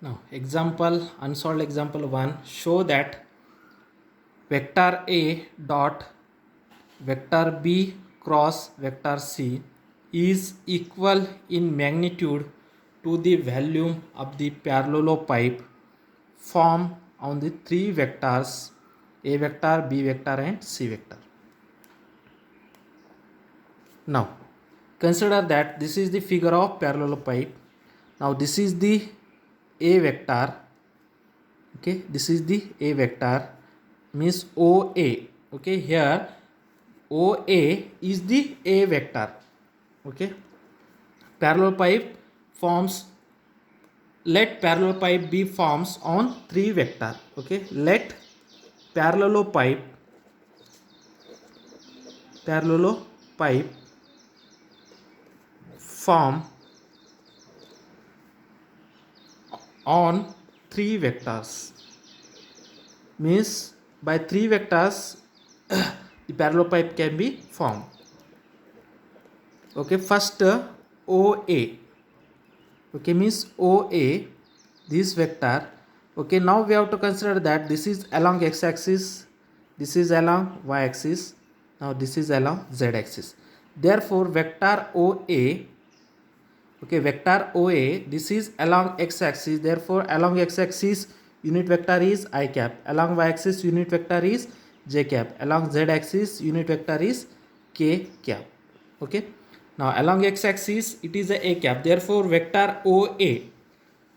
Now example, unsolved example 1, show that vector A dot vector B cross vector C is equal in magnitude to the volume of the parallelopipe formed on the three vectors A vector, B vector and C vector. Now consider that this is the figure of parallelopipe. Now this is the A vector. Okay, this is the A vector, means OA. Okay, here OA is the A vector. Okay, parallelopipe forms, let parallelopipe be forms on three vector. Okay, let parallelopipe form on three vectors, means by three vectors the parallelopipe can be formed. Okay, first OA. Okay, means OA, this vector. Okay, now we have to consider that this is along x-axis, this is along y-axis, now this is along z-axis. Therefore vector OA, okay, vector OA, this is along x-axis, therefore along x-axis unit vector is I cap, along y-axis unit vector is j cap, along z-axis unit vector is k cap. Okay, now along x-axis it is a cap, therefore vector OA,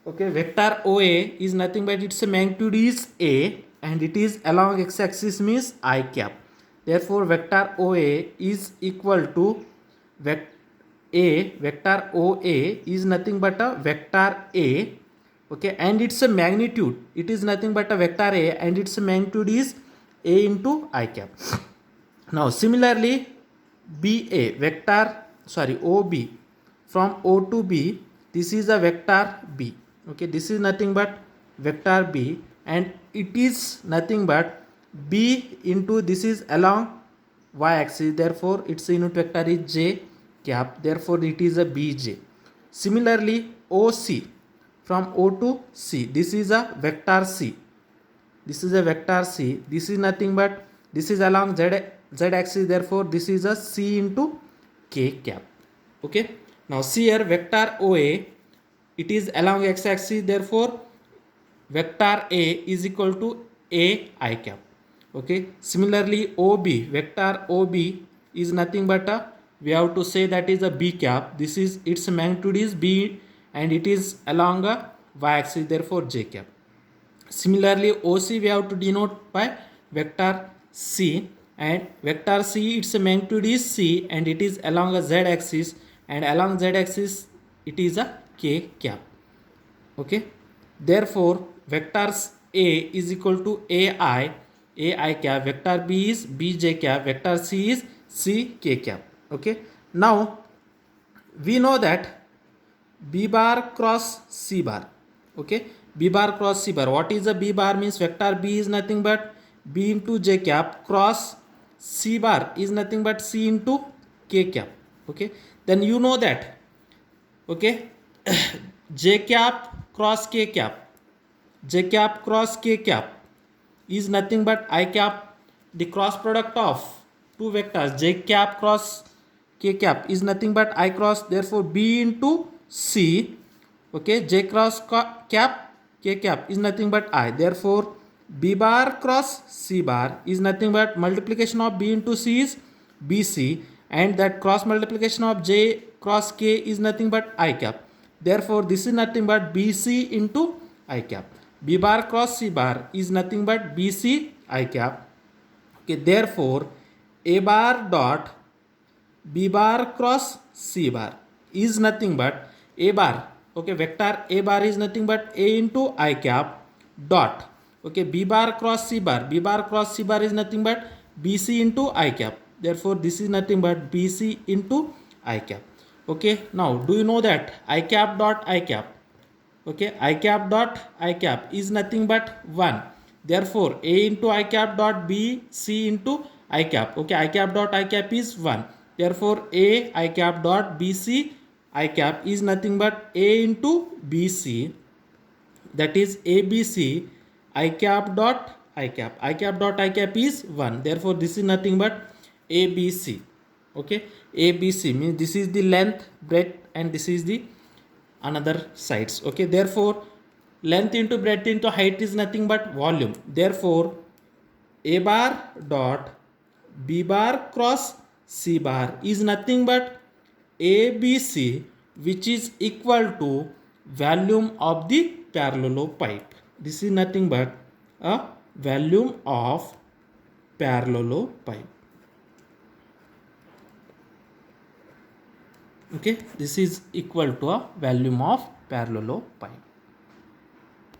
okay, vector OA is nothing but its magnitude is A and it is along x-axis means I cap. Therefore vector OA is equal to vector OA is nothing but a vector A, okay, and its magnitude, it is nothing but a vector A and its magnitude is A into I cap. Now similarly BA vector, OB, from O to B, this is a vector B. Okay, this is nothing but vector B and it is nothing but B into, this is along y-axis, therefore its unit vector is j cap, therefore it is a BJ. Similarly OC, from O to C, this is a vector C, this is a vector C, this is nothing but, this is along z-axis, therefore this is a C into k cap. Okay, now see here vector OA, it is along x-axis, therefore vector A is equal to A I cap. Okay, similarly OB, vector OB is nothing but a, we have to say that is a B cap, this is its magnitude is B and it is along a y-axis, therefore j cap. Similarly OC we have to denote by vector C, and vector C its magnitude is C and it is along a z-axis, and along z-axis it is a k cap. Okay, therefore vectors A is equal to AI cap, vector B is BJ cap, vector C is CK cap. Okay, now we know that B bar cross C bar. Okay, B bar cross C bar, what is a B bar? Means vector B is nothing but B into J cap cross C bar is nothing but C into K cap. Okay, then you know that, okay, J cap cross K cap, J cap cross K cap is nothing but I cap, the cross product of two vectors J cap cross K cap is nothing but I cross, therefore B into C, okay, J cross cap K cap is nothing but I, therefore B bar cross C bar is nothing but multiplication of B into C is BC, and that cross multiplication of J cross K is nothing but I cap, therefore this is nothing but BC into I cap. B bar cross C bar is nothing but BC I cap. Okay, therefore A bar dot B bar cross C bar is nothing but A bar, okay, vector A bar is nothing but A into I cap dot, okay, B bar cross C bar, B bar cross C bar is nothing but BC into I cap, therefore this is nothing but BC into I cap. Okay, now do you know that I cap dot I cap, okay, I cap dot I cap is nothing but 1, therefore A into I cap dot B C into I cap, okay, I cap dot I cap is 1, therefore A I cap dot BC I cap is nothing but A into BC, that is ABC I cap dot I cap. I cap dot I cap is 1. Therefore, this is nothing but ABC. Okay, ABC means this is the length, breadth, and this is the another sides. Okay, therefore, length into breadth into height is nothing but volume. Therefore, A bar dot B bar cross C bar is nothing but ABC, which is equal to volume of the parallelopipe. This is nothing but a volume of parallelopipe. Okay, this is equal to a volume of parallelopipe.